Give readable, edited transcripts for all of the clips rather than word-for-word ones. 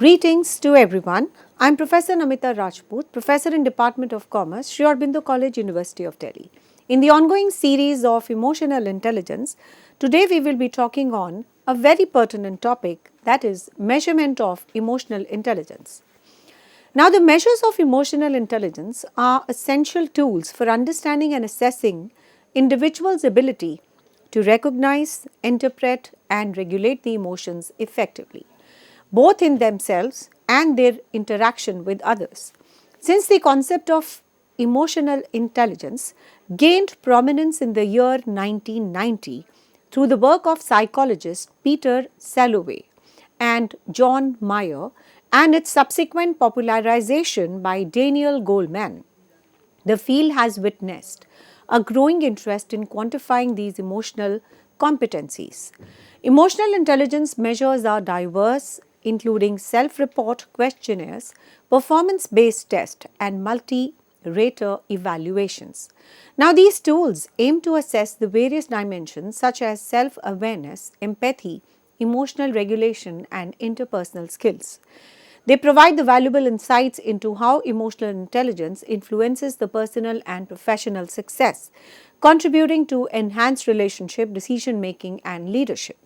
Greetings to everyone. I am Professor Namita Rajput, Professor in Department of Commerce, Sri Aurobindo College, University of Delhi. In the ongoing series of emotional intelligence, today we will be talking on a very pertinent topic, that is measurement of emotional intelligence. Now, the measures of emotional intelligence are essential tools for understanding and assessing individuals' ability to recognize, interpret and regulate the emotions effectively, both in themselves and their interaction with others. Since the concept of emotional intelligence gained prominence in the year 1990 through the work of psychologists Peter Salovey and John Mayer and its subsequent popularization by Daniel Goleman, the field has witnessed a growing interest in quantifying these emotional competencies. Emotional intelligence measures are diverse, including self-report questionnaires, performance-based tests, and multi-rater evaluations. Now, these tools aim to assess the various dimensions such as self-awareness, empathy, emotional regulation, and interpersonal skills. They provide the valuable insights into how emotional intelligence influences the personal and professional success, contributing to enhanced relationship, decision making, and leadership.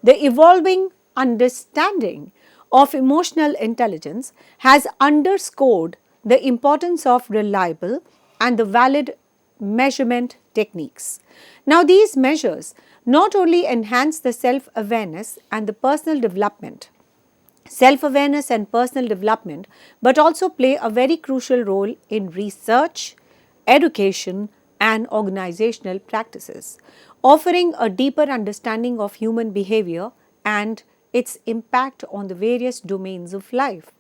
The evolving understanding of emotional intelligence has underscored the importance of reliable and the valid measurement techniques. Now, these measures not only enhance the self-awareness and the personal development, self-awareness and personal development, but also play a very crucial role in research, education, and organizational practices, offering a deeper understanding of human behavior and its impact on the various domains of life.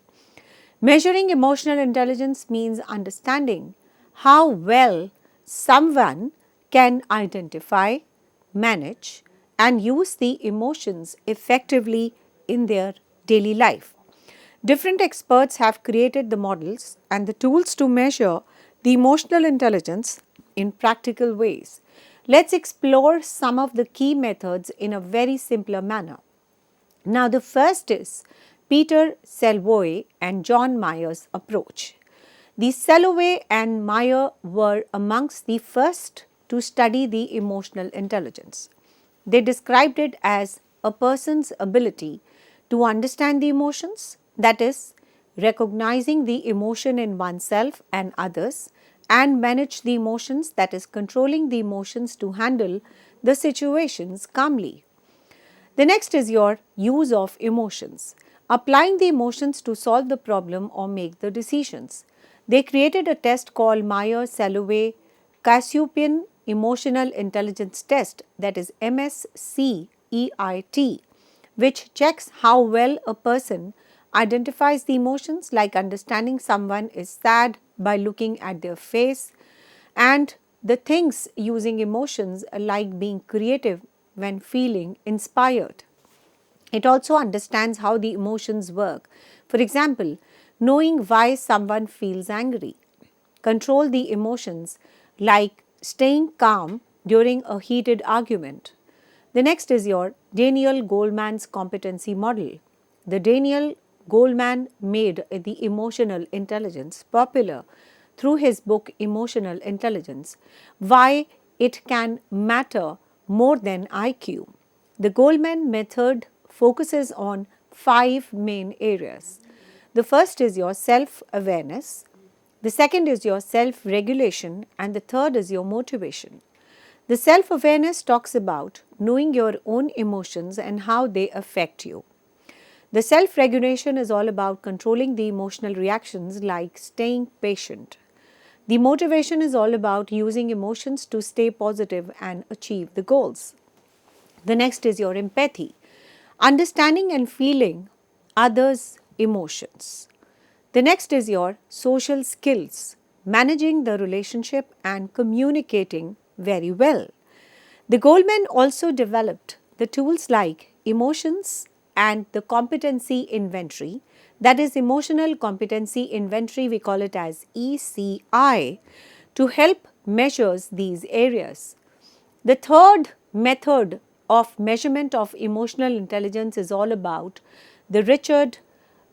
Measuring emotional intelligence means understanding how well someone can identify, manage, and use the emotions effectively in their daily life. Different experts have created the models and the tools to measure the emotional intelligence in practical ways. Let's explore some of the key methods in a very simpler manner. Now, the first is Peter Salovey and John Mayer's approach. The Salovey and Mayer were amongst the first to study the emotional intelligence. They described it as a person's ability to understand the emotions, that is, recognizing the emotion in oneself and others, and manage the emotions, that is, controlling the emotions to handle the situations calmly. The next is your use of emotions, applying the emotions to solve the problem or make the decisions. They created a test called Mayer-Salovey-Kassapian Emotional Intelligence Test, that is MSCEIT, which checks how well a person identifies the emotions, like understanding someone is sad by looking at their face, and the things using emotions like being creative when feeling inspired. It also understands how the emotions work. For example, knowing why someone feels angry. Control the emotions like staying calm during a heated argument. The next is your Daniel Goleman's competency model. The Daniel Goleman made the emotional intelligence popular through his book Emotional Intelligence, Why It Can Matter More Than IQ. The Goleman method focuses on 5 main areas. The first is your self-awareness, the second is your self-regulation, and the third is your motivation. The self-awareness talks about knowing your own emotions and how they affect you. The self-regulation is all about controlling the emotional reactions like staying patient. The motivation is all about using emotions to stay positive and achieve the goals. The next is your empathy, understanding and feeling others' emotions. The next is your social skills, managing the relationship and communicating very well. The Goleman also developed the tools like emotions and the competency inventory, that is emotional competency inventory, we call it as ECI, to help measure these areas. The third method of measurement of emotional intelligence is all about the Richard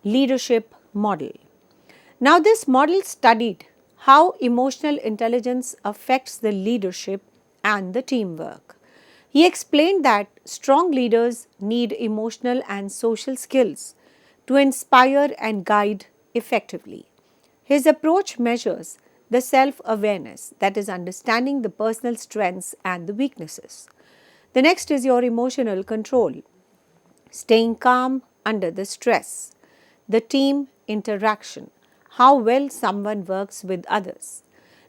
leadership model. Now, this model studied how emotional intelligence affects the leadership and the teamwork. He explained that strong leaders need emotional and social skills to inspire and guide effectively. His approach measures the self awareness, that is, understanding the personal strengths and the weaknesses. The next is your emotional control, staying calm under the stress, the team interaction, how well someone works with others.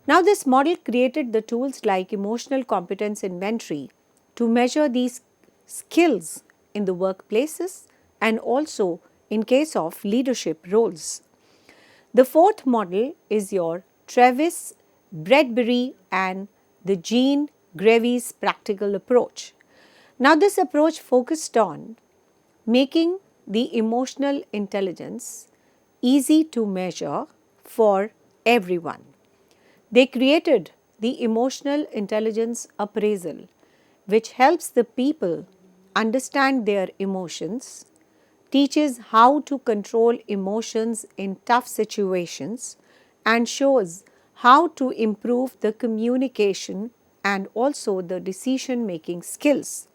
Now, this model created the tools like emotional competence inventory to measure these skills in the workplaces and also in case of leadership roles. The fourth model is your Travis, Bradbury, and the Jean Greaves practical approach. Now, this approach focused on making the emotional intelligence easy to measure for everyone. They created the emotional intelligence appraisal, which helps the people understand their emotions, teaches how to control emotions in tough situations, and shows how to improve the communication and also the decision making skills.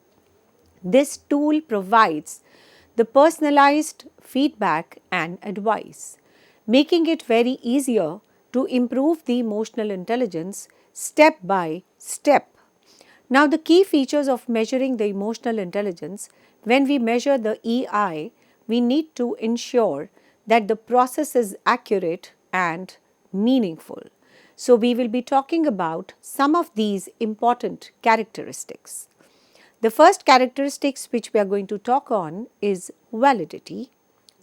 This tool provides the personalized feedback and advice, making it very easier to improve the emotional intelligence step by step. Now, the key features of measuring the emotional intelligence: when we measure the EI, we need to ensure that the process is accurate and meaningful. So, we will be talking about some of these important characteristics. The first characteristics which we are going to talk on is validity.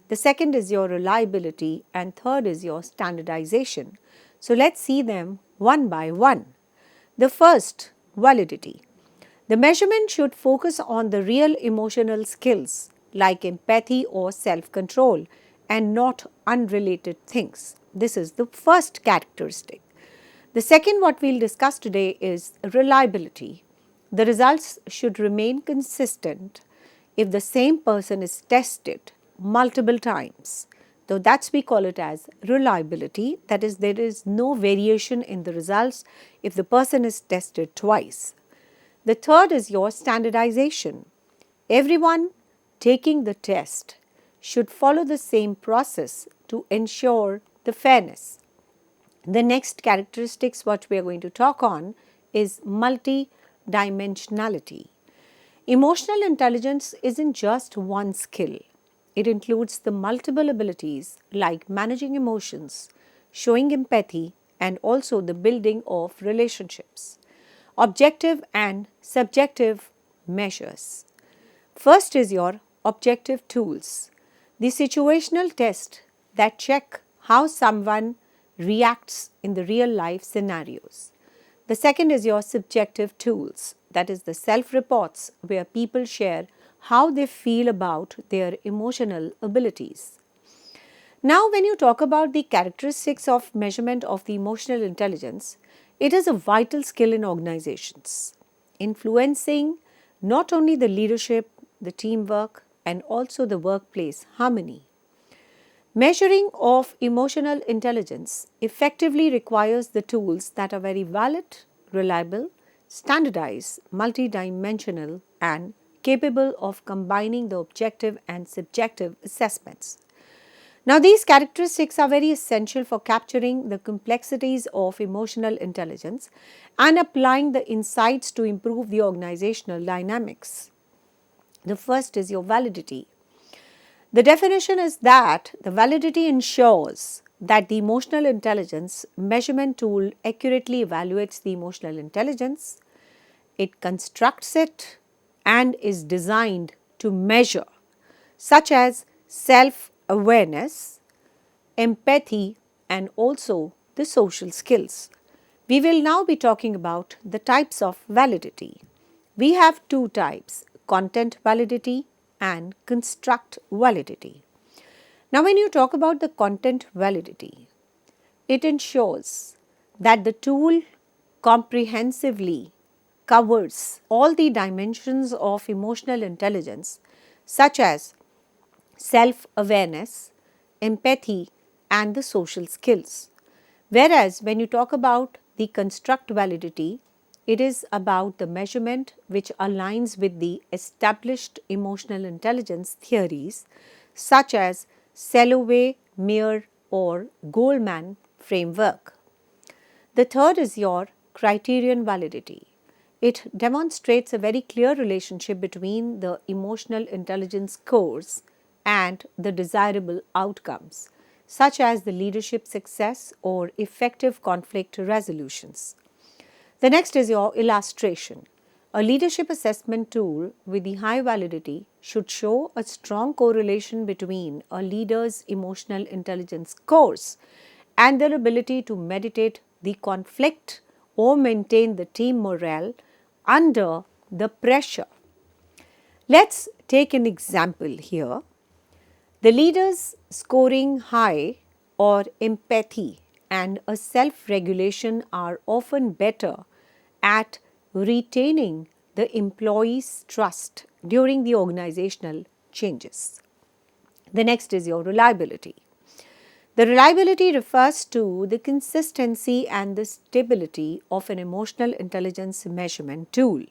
The second is your reliability, and third is your standardization. So, let's see them one by one. The first, validity. The measurement should focus on the real emotional skills like empathy or self control and not unrelated things. This is the first characteristic. The second, what we'll discuss today, is reliability. The results should remain consistent if the same person is tested multiple times. So that's we call it as reliability. That is, there is no variation in the results if the person is tested twice. The third is your standardization. Everyone taking the test should follow the same process to ensure the fairness. The next characteristics what we are going to talk on is multi-dimensionality. Emotional intelligence isn't just one skill. It includes the multiple abilities like managing emotions, showing empathy, and also the building of relationships. Objective and subjective measures. First is your objective tools, the situational test that check how someone reacts in the real life scenarios. The second is your subjective tools, that is the self-reports where people share how they feel about their emotional abilities. Now, when you talk about the characteristics of measurement of the emotional intelligence, it is a vital skill in organizations, influencing not only the leadership, the teamwork, and also the workplace harmony. Measuring of emotional intelligence effectively requires the tools that are very valid, reliable, standardized, multidimensional, and capable of combining the objective and subjective assessments. Now, these characteristics are very essential for capturing the complexities of emotional intelligence and applying the insights to improve the organizational dynamics. The first is your validity. The definition is that the validity ensures that the emotional intelligence measurement tool accurately evaluates the emotional intelligence, it constructs it, and is designed to measure, such as self-awareness, empathy, and also the social skills. We will now be talking about the types of validity. We have two types: content validity and construct validity. Now, when you talk about the content validity, it ensures that the tool comprehensively covers all the dimensions of emotional intelligence, such as self-awareness, empathy, and the social skills. Whereas when you talk about the construct validity, it is about the measurement which aligns with the established emotional intelligence theories such as Salovey, Meyer, or Goldman framework. The third is your criterion validity. It demonstrates a very clear relationship between the emotional intelligence scores and the desirable outcomes, such as the leadership success or effective conflict resolutions. The next is your illustration. A leadership assessment tool with the high validity should show a strong correlation between a leader's emotional intelligence scores and their ability to mediate the conflict or maintain the team morale under the pressure. Let's take an example here. The leaders scoring high or empathy and a self-regulation are often better at retaining the employees' trust during the organizational changes. The next is your reliability. The reliability refers to the consistency and the stability of an emotional intelligence measurement tool,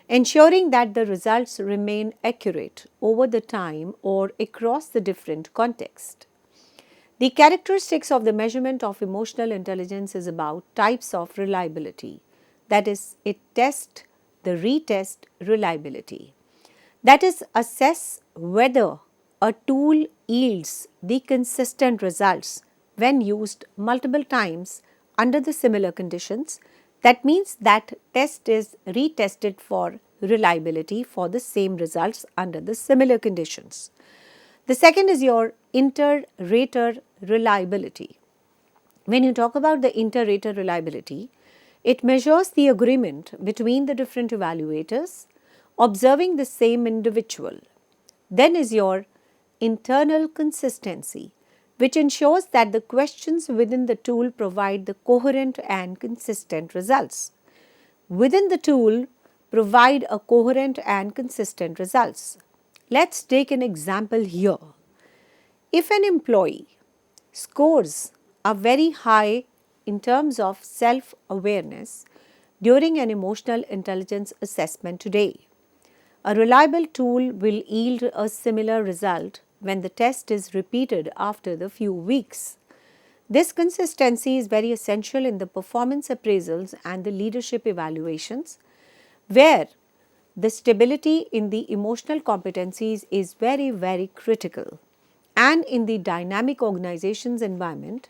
ensuring that the results remain accurate over the time or across the different contexts. The characteristics of the measurement of emotional intelligence is about types of reliability. That is, it tests the retest reliability. That is, assess whether a tool yields the consistent results when used multiple times under the similar conditions. That means that test is retested for reliability for the same results under the similar conditions. The second is your inter-rater reliability. When you talk about the inter-rater reliability, it measures the agreement between the different evaluators observing the same individual. Then is your internal consistency, which ensures that the questions within the tool provide the coherent and consistent results. Within the tool, provide a coherent and consistent results. Let's take an example here. If an employee scores are very high in terms of self-awareness during an emotional intelligence assessment today, a reliable tool will yield a similar result when the test is repeated after the few weeks. This consistency is very essential in the performance appraisals and the leadership evaluations, where the stability in the emotional competencies is very critical. And in the dynamic organization's environment,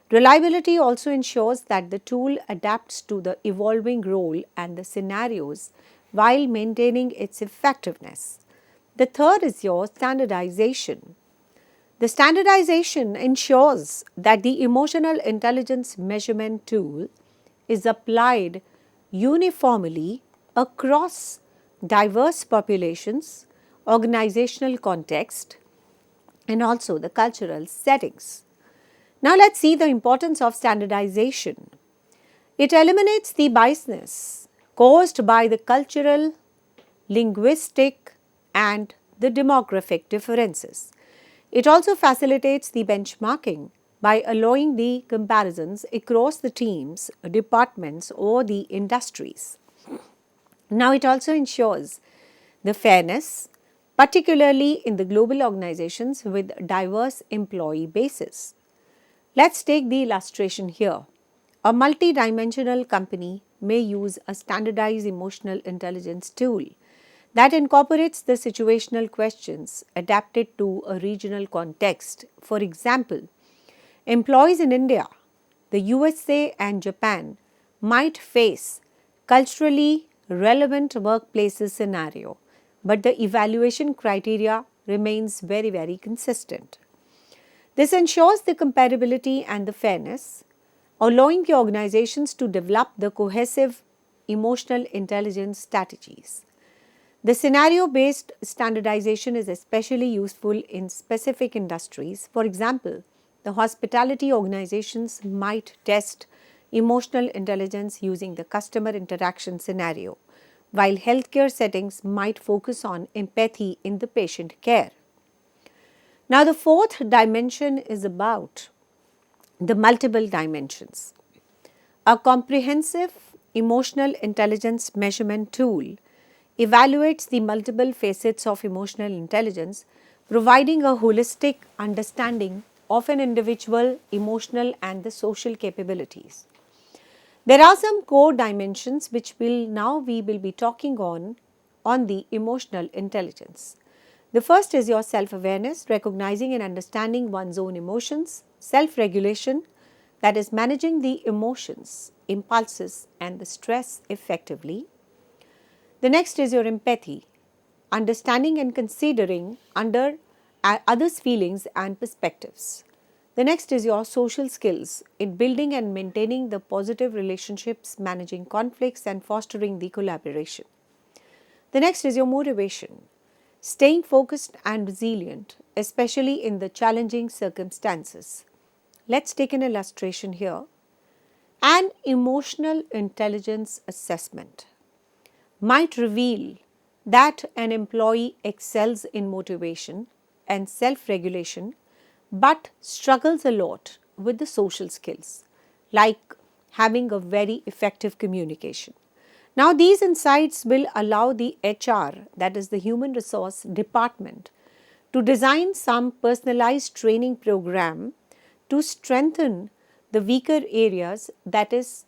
reliability also ensures that the tool adapts to the evolving role and the scenarios while maintaining its effectiveness. The third is your standardization. The standardization ensures that the emotional intelligence measurement tool is applied uniformly across diverse populations, organizational context, and also the cultural settings. Now let's see the importance of standardization. It eliminates the biasness caused by the cultural, linguistic, and the demographic differences. It also facilitates the benchmarking by allowing the comparisons across the teams, departments, or the industries. Now it also ensures the fairness, particularly in the global organizations with diverse employee bases. Let's take the illustration here. A multidimensional company may use a standardized emotional intelligence tool that incorporates the situational questions adapted to a regional context. For example, employees in India, the USA, and Japan might face culturally relevant workplaces scenario, but the evaluation criteria remains very consistent. This ensures the comparability and the fairness, allowing the organizations to develop the cohesive emotional intelligence strategies. The scenario-based standardization is especially useful in specific industries. For example, the hospitality organizations might test emotional intelligence using the customer interaction scenario, while healthcare settings might focus on empathy in the patient care. Now, the fourth dimension is about the multiple dimensions. A comprehensive emotional intelligence measurement tool evaluates the multiple facets of emotional intelligence, providing a holistic understanding of an individual emotional and the social capabilities. There are some core dimensions which we will be talking on the emotional intelligence. The first is your self-awareness, recognizing and understanding one's own emotions, self-regulation, that is managing the emotions, impulses and the stress effectively. The next is your empathy, understanding and considering others' feelings and perspectives. The next is your social skills in building and maintaining the positive relationships, managing conflicts and fostering the collaboration. The next is your motivation, staying focused and resilient, especially in the challenging circumstances. Let's take an illustration here. An emotional intelligence assessment might reveal that an employee excels in motivation and self-regulation but struggles a lot with the social skills, like having a very effective communication. Now, these insights will allow the HR, that is the human resource department, to design some personalized training program to strengthen the weaker areas, that is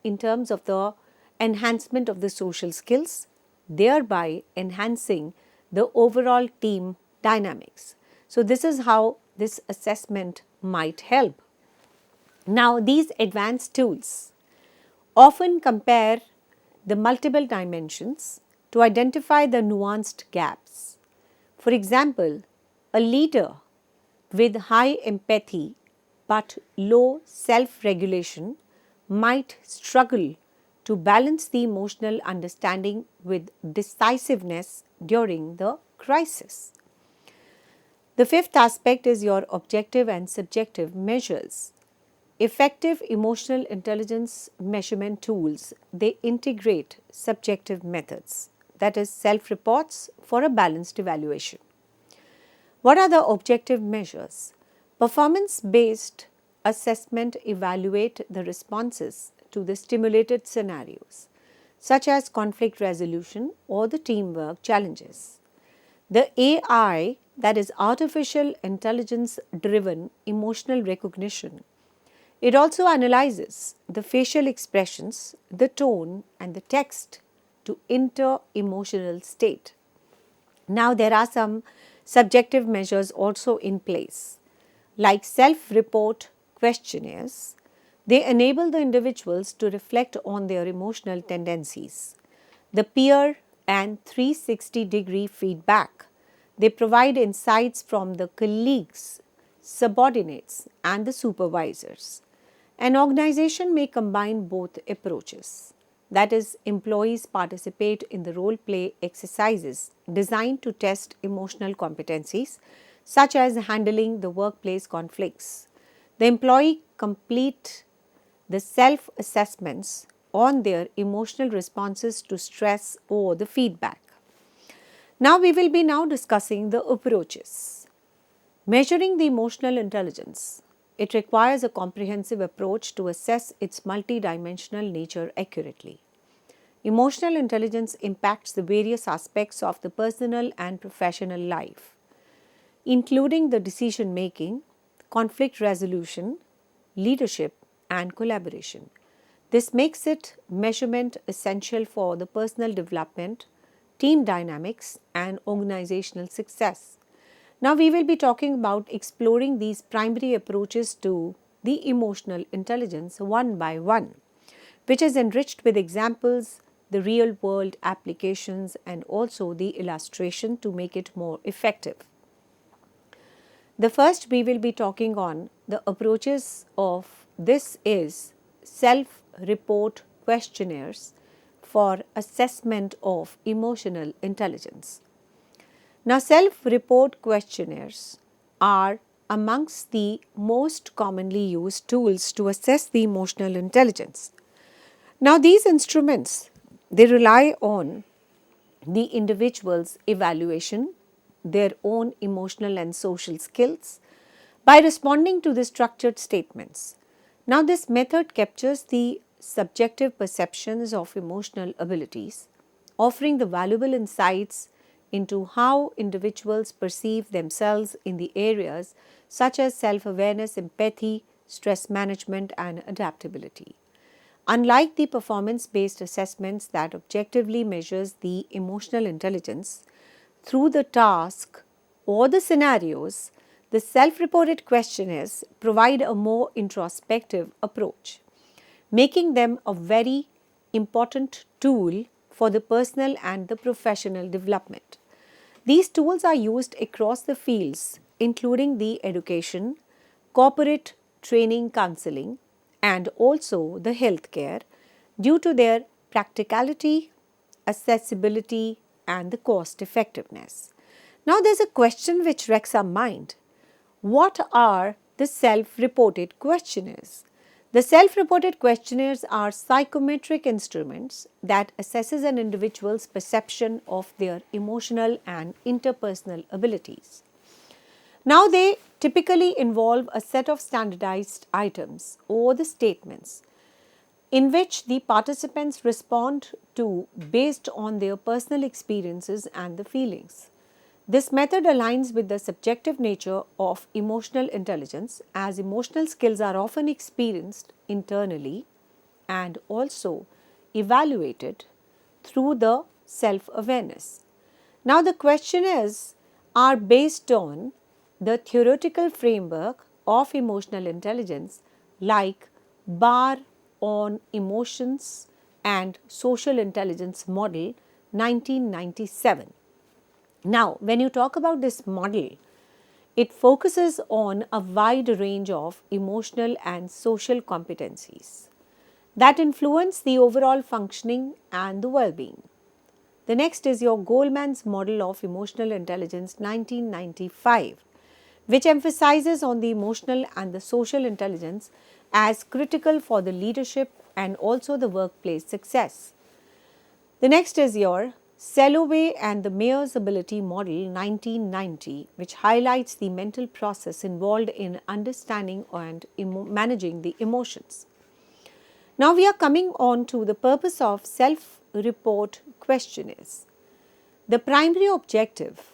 in terms of the enhancement of the social skills, thereby enhancing the overall team dynamics. So, this is how this assessment might help. Now, these advanced tools often compare the multiple dimensions to identify the nuanced gaps. For example, a leader with high empathy but low self-regulation might struggle to balance the emotional understanding with decisiveness during the crisis. The fifth aspect is your objective and subjective measures. Effective emotional intelligence measurement tools, they integrate subjective methods, that is self-reports for a balanced evaluation. What are the objective measures? Performance-based assessment evaluate the responses to the stimulated scenarios, such as conflict resolution or the teamwork challenges. The AI, that is artificial intelligence driven emotional recognition, it also analyzes the facial expressions, the tone and the text to enter emotional state. Now, there are some subjective measures also in place, like self-report questionnaires. They enable the individuals to reflect on their emotional tendencies. The peer and 360-degree feedback, they provide insights from the colleagues, subordinates and the supervisors. An organization may combine both approaches. That is, employees participate in the role play exercises designed to test emotional competencies, such as handling the workplace conflicts. The employee complete the self-assessments on their emotional responses to stress or the feedback. Now, we will be discussing the approaches. Measuring the emotional intelligence. It requires a comprehensive approach to assess its multidimensional nature accurately. Emotional intelligence impacts the various aspects of the personal and professional life, including the decision making, conflict resolution, leadership, and collaboration. This makes its measurement essential for the personal development, team dynamics, and organizational success. Now, we will be talking about exploring these primary approaches to the emotional intelligence one by one, which is enriched with examples, the real world applications, and also the illustration to make it more effective. The first we will be talking on the approaches of this is self-report questionnaires for assessment of emotional intelligence. Now, self-report questionnaires are amongst the most commonly used tools to assess the emotional intelligence. Now, these instruments, they rely on the individual's evaluation their own emotional and social skills by responding to the structured statements. Now, this method captures the subjective perceptions of emotional abilities, offering the valuable insights into how individuals perceive themselves in the areas such as self-awareness, empathy, stress management, and adaptability. Unlike the performance-based assessments that objectively measures the emotional intelligence through the task or the scenarios, the self-reported questionnaires provide a more introspective approach, making them a very important tool for the personal and the professional development. These tools are used across the fields, including the education, corporate training counseling, and also the healthcare, due to their practicality, accessibility, and the cost effectiveness. Now, there's a question which wrecks our mind. What are the self-reported questionnaires? The self-reported questionnaires are psychometric instruments that assesses an individual's perception of their emotional and interpersonal abilities. Now, they typically involve a set of standardized items or the statements in which the participants respond to based on their personal experiences and the feelings. This method aligns with the subjective nature of emotional intelligence, as emotional skills are often experienced internally and also evaluated through the self-awareness. Now, the questionnaires are based on the theoretical framework of emotional intelligence like Bar on Emotions and Social Intelligence Model 1997. Now, when you talk about this model, it focuses on a wide range of emotional and social competencies that influence the overall functioning and the well-being. The next is your Goldman's Model of Emotional Intelligence 1995, which emphasizes on the emotional and the social intelligence as critical for the leadership and also the workplace success. The next is your Selloway and the Mayer's Ability Model 1990, which highlights the mental process involved in understanding and managing the emotions. Now, we are coming on to the purpose of self-report questionnaires. The primary objective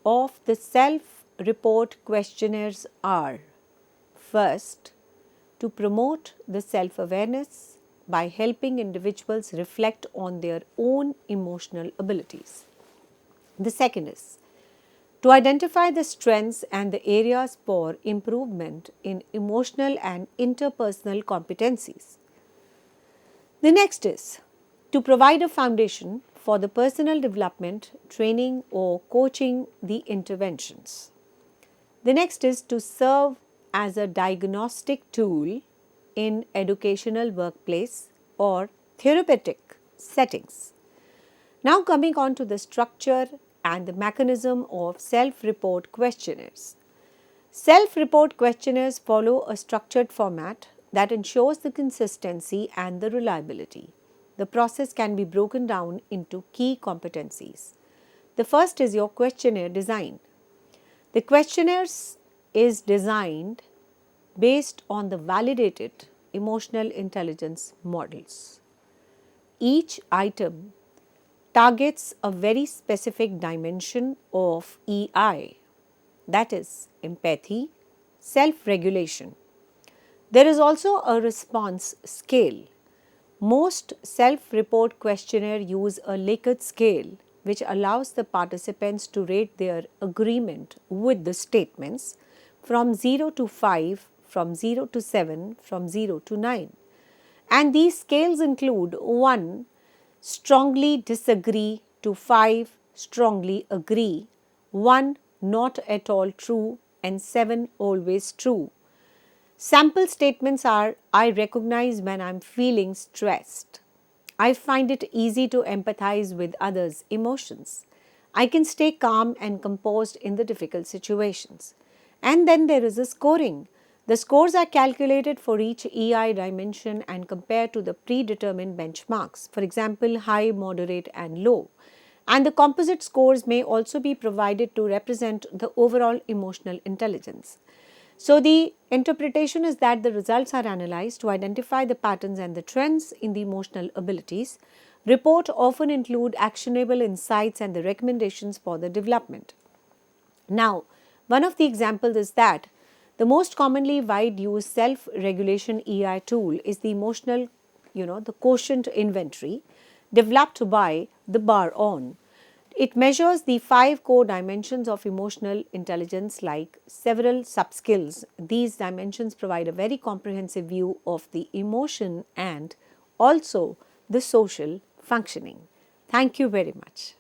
of the self-report questionnaires are: first, to promote the self-awareness by helping individuals reflect on their own emotional abilities. The second is to identify the strengths and the areas for improvement in emotional and interpersonal competencies. The next is to provide a foundation for the personal development, training or coaching the interventions. The next is to serve as a diagnostic tool in educational workplace or therapeutic settings. Now, coming on to the structure and the mechanism of self-report questionnaires. Self-report questionnaires follow a structured format that ensures the consistency and the reliability. The process can be broken down into key competencies. The first is your questionnaire design. The questionnaires is designed based on the validated emotional intelligence models. Each item targets a very specific dimension of EI, that is empathy, self-regulation. There is also a response scale. Most self-report questionnaires use a Likert scale, which allows the participants to rate their agreement with the statements from 0 to 5, from 0 to 7, from 0 to 9. And these scales include 1, strongly disagree, to 5, strongly agree, 1, not at all true, and 7, always true. Sample statements are: I recognize when I'm feeling stressed. I find it easy to empathize with others' emotions. I can stay calm and composed in the difficult situations. And then there is a scoring. The scores are calculated for each EI dimension and compared to the predetermined benchmarks, for example, high, moderate, and low. And the composite scores may also be provided to represent the overall emotional intelligence. So, the interpretation is that the results are analyzed to identify the patterns and the trends in the emotional abilities. Report often include actionable insights and the recommendations for the development. Now, one of the examples is that the most commonly wide used self-regulation EI tool is the emotional, the quotient inventory developed by the bar on. It measures the 5 core dimensions of emotional intelligence like several sub-skills. These dimensions provide a very comprehensive view of the emotion and also the social functioning. Thank you very much.